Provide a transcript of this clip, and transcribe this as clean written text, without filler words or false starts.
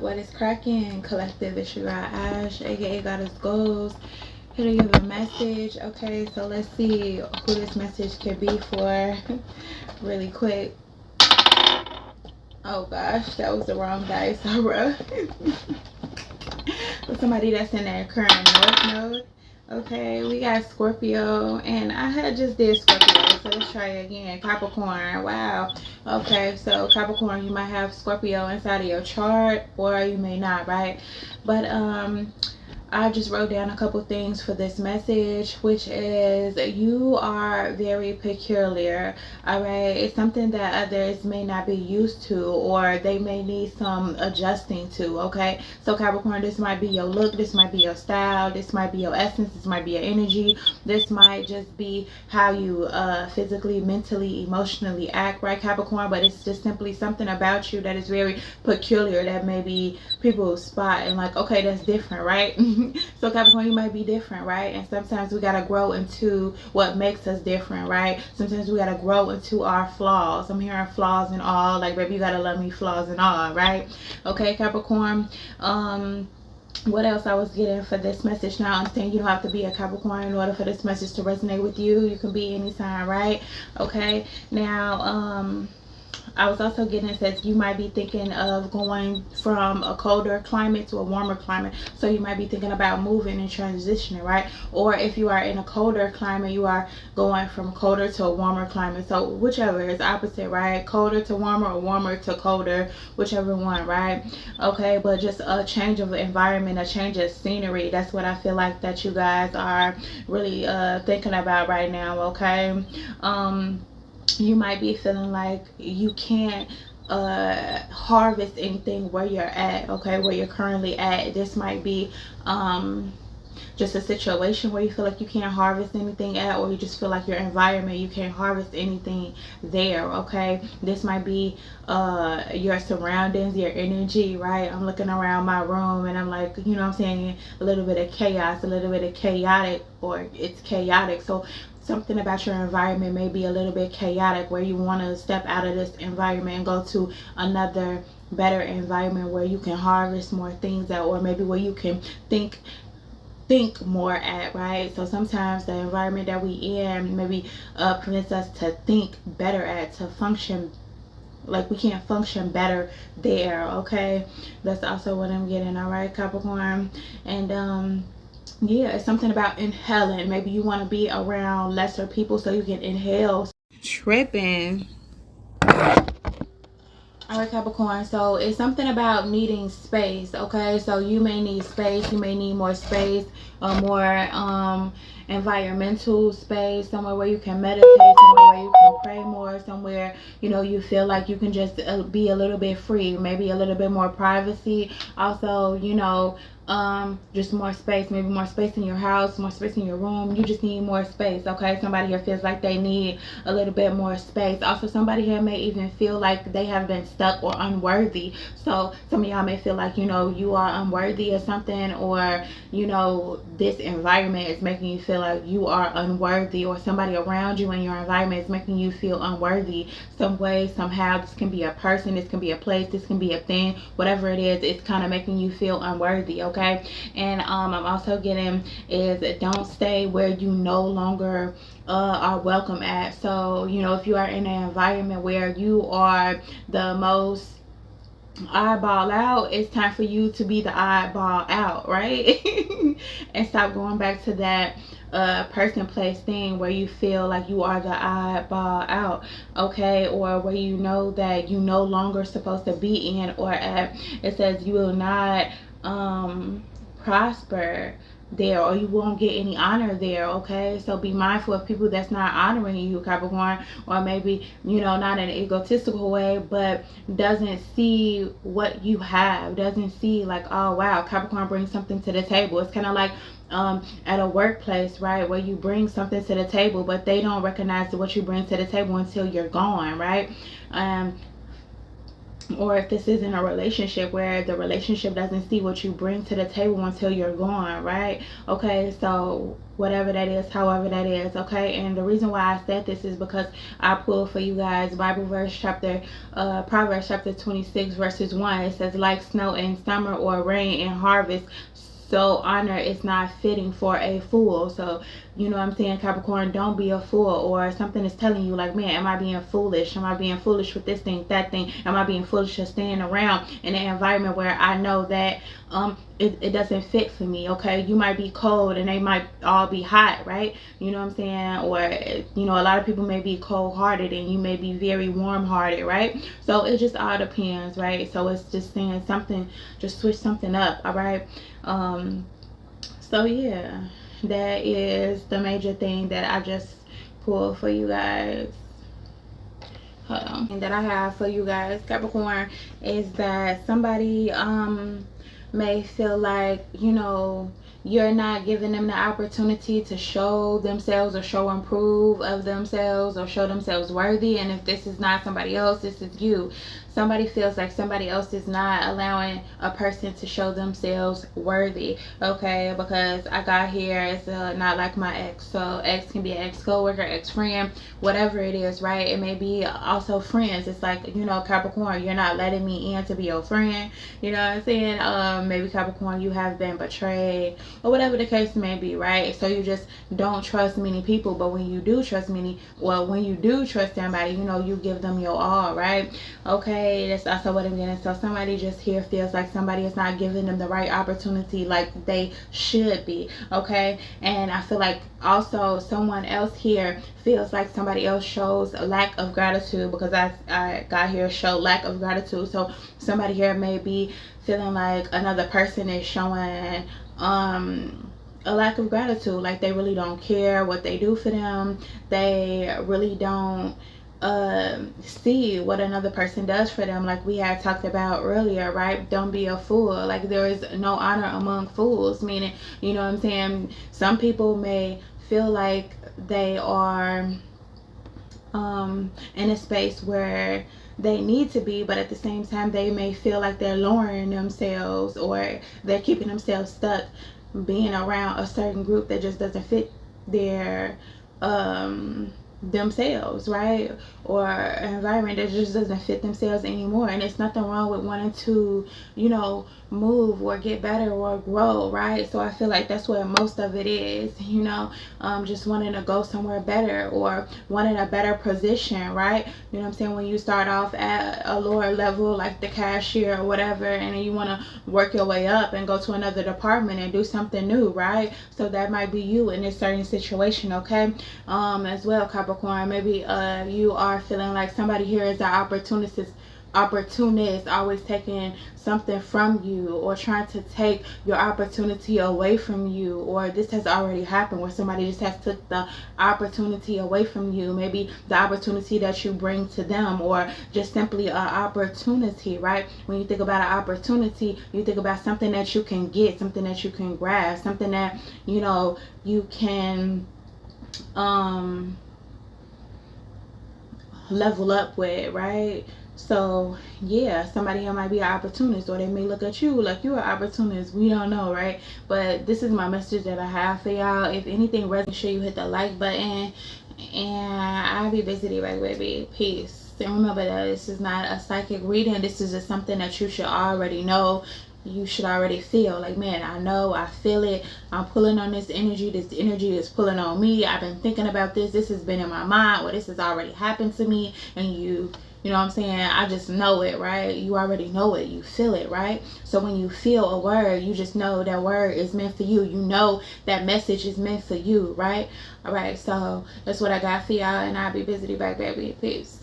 What is cracking, collective? It's your girl Ash, aka Goddess Goals, here to give a message. Okay, so let's see who this message could be for. Really quick. Oh gosh, that was the wrong dice. For somebody that's in their current north node. Okay, we got Scorpio, and I had just did Scorpio, so let's try it again. Capricorn, wow. Okay, so Capricorn, you might have Scorpio inside of your chart, or you may not, right? But I just wrote down a couple things for this message, which is you are very peculiar. All right, it's something that others may not be used to, or they may need some adjusting to. Okay, so Capricorn, this might be your look, this might be your style, this might be your essence, this might be your energy, this might just be how you physically, mentally, emotionally act, right, Capricorn? But it's just simply something about you that is very peculiar that maybe people spot and like, okay, that's different, right? So Capricorn, you might be different, right? And sometimes we got to grow into what makes us different, right? Sometimes we got to grow into our flaws. I'm hearing flaws and all, like, baby, you got to love me flaws and all, right? Okay, Capricorn. What else I was getting for this message? Now, understand you don't have to be a Capricorn in order for this message to resonate with you. You can be any sign, right? Okay, now I was also getting, it says you might be thinking of going from a colder climate to a warmer climate. So you might be thinking about moving and transitioning, right? Or if you are in a colder climate, you are going from colder to a warmer climate. So whichever is opposite, right? Colder to warmer or warmer to colder, whichever one, right? Okay, but just a change of environment, a change of scenery. That's what I feel like that you guys are really thinking about right now, okay? You might be feeling like you can't harvest anything where you're at, okay, where you're currently at. This might be just a situation where you feel like you can't harvest anything at, or you just feel like your environment, you can't harvest anything there, okay? This might be your surroundings, your energy, right? I'm looking around my room and I'm like, you know what I'm saying, a little bit of chaos, a little bit of chaotic, or it's chaotic. So something about your environment may be a little bit chaotic, where you want to step out of this environment and go to another better environment where you can harvest more things at, or maybe where you can think more at, right? So sometimes the environment that we in maybe prevents us to think better at, to function, like we can't function better there, okay? That's also what I'm getting, all right, Capricorn? And yeah, it's something about inhaling. Maybe you want to be around lesser people so you can inhale. Tripping. Alright, Capricorn, so it's something about needing space, okay? So you may need space, you may need more space, or more environmental space, somewhere where you can meditate, somewhere where you can pray more, somewhere, you know, you feel like you can just be a little bit free, maybe a little bit more privacy. Also, you know, just more space, maybe more space in your house, more space in your room. You just need more space, okay? Somebody here feels like they need a little bit more space. Also, somebody here may even feel like they have been stuck or unworthy. So some of y'all may feel like, you know, you are unworthy of something, or, you know, this environment is making you feel like you are unworthy, or somebody around you in your environment is making you feel unworthy some way, somehow. This can be a person, this can be a place, this can be a thing, whatever it is, it's kind of making you feel unworthy, okay? And I'm also getting is don't stay where you no longer are welcome at. So, you know, if you are in an environment where you are the most eyeball out, it's time for you to be the eyeball out, right? And stop going back to that person, place, thing where you feel like you are the eyeball out, okay? Or where you know that you no longer supposed to be in or at. It says you will not prosper there, or you won't get any honor there, okay? So be mindful of people that's not honoring you, Capricorn, or maybe, you know, not in an egotistical way, but doesn't see what you have, doesn't see like, oh wow, Capricorn brings something to the table. It's kind of like at a workplace, right, where you bring something to the table, but they don't recognize what you bring to the table until you're gone, right? or if this isn't a relationship where the relationship doesn't see what you bring to the table until you're gone, right? Okay, so whatever that is, however that is, okay. And the reason why I said this is because I pulled for you guys Bible verse chapter Proverbs chapter 26 verses 1. It says, like snow in summer or rain in harvest, so honor is not fitting for a fool. So you know what I'm saying, Capricorn, don't be a fool. Or something is telling you like, man, am I being foolish? Am I being foolish with this thing, that thing? Am I being foolish to staying around in an environment where I know that it doesn't fit for me? Okay, you might be cold and they might all be hot, right? You know what I'm saying? Or you know, a lot of people may be cold hearted and you may be very warm hearted, right? So it just all depends, right? So it's just saying something, just switch something up, all right? So yeah, that is the major thing that I just pulled for you guys. Hold on. And that I have for you guys, Capricorn, is that somebody may feel like, you know, you're not giving them the opportunity to show themselves or show improve of themselves or show themselves worthy. And if this is not somebody else, this is you. Somebody feels like somebody else is not allowing a person to show themselves worthy, okay? Because I got here, it's not like my ex. So ex can be an ex-coworker, ex-friend, whatever it is, right? It may be also friends. It's like, you know, Capricorn, you're not letting me in to be your friend. You know what I'm saying? Maybe Capricorn, you have been betrayed or whatever the case may be, right? So you just don't trust many people. But when you do trust when you do trust somebody, you know, you give them your all, right? Okay. That's also what I'm getting. So somebody just here feels like somebody is not giving them the right opportunity like they should be, okay? And I feel like also someone else here feels like somebody else shows a lack of gratitude, because I got here show lack of gratitude. So somebody here may be feeling like another person is showing a lack of gratitude, like they really don't care what they do for them. They really don't see what another person does for them, like we had talked about earlier, right? Don't be a fool. Like there is no honor among fools, meaning, you know what I'm saying, some people may feel like they are in a space where they need to be, but at the same time they may feel like they're lowering themselves or they're keeping themselves stuck being around a certain group that just doesn't fit their themselves, right? Or an environment that just doesn't fit themselves anymore. And it's nothing wrong with wanting to, you know, move or get better or grow, right? So I feel like that's what most of it is, you know, just wanting to go somewhere better or wanting a better position, right? You know what I'm saying? When you start off at a lower level like the cashier or whatever, and then you want to work your way up and go to another department and do something new, right? So that might be you in this certain situation, okay? As well, Capricorn, maybe you are feeling like somebody here is an opportunist, always taking something from you or trying to take your opportunity away from you. Or this has already happened where somebody just has took the opportunity away from you, maybe the opportunity that you bring to them, or just simply an opportunity, right? When you think about an opportunity, you think about something that you can get, something that you can grasp, something that, you know, you can level up with, right? So yeah, somebody here might be an opportunist, or they may look at you like you're an opportunist. We don't know, right? But this is my message that I have for y'all. If anything resonates, make sure you hit the like button, and I'll be busy right, baby. Peace. And remember that this is not a psychic reading. This is just something that you should already know. You should already feel like, man, I know, I feel it, I'm pulling on this energy is pulling on me, I've been thinking about this has been in my mind, or this has already happened to me. And you know what I'm saying, I just know it, right? You already know it, you feel it, right? So when you feel a word, you just know that word is meant for you. You know that message is meant for you, right? All right, so that's what I got for y'all, and I'll be busy back, baby. Peace.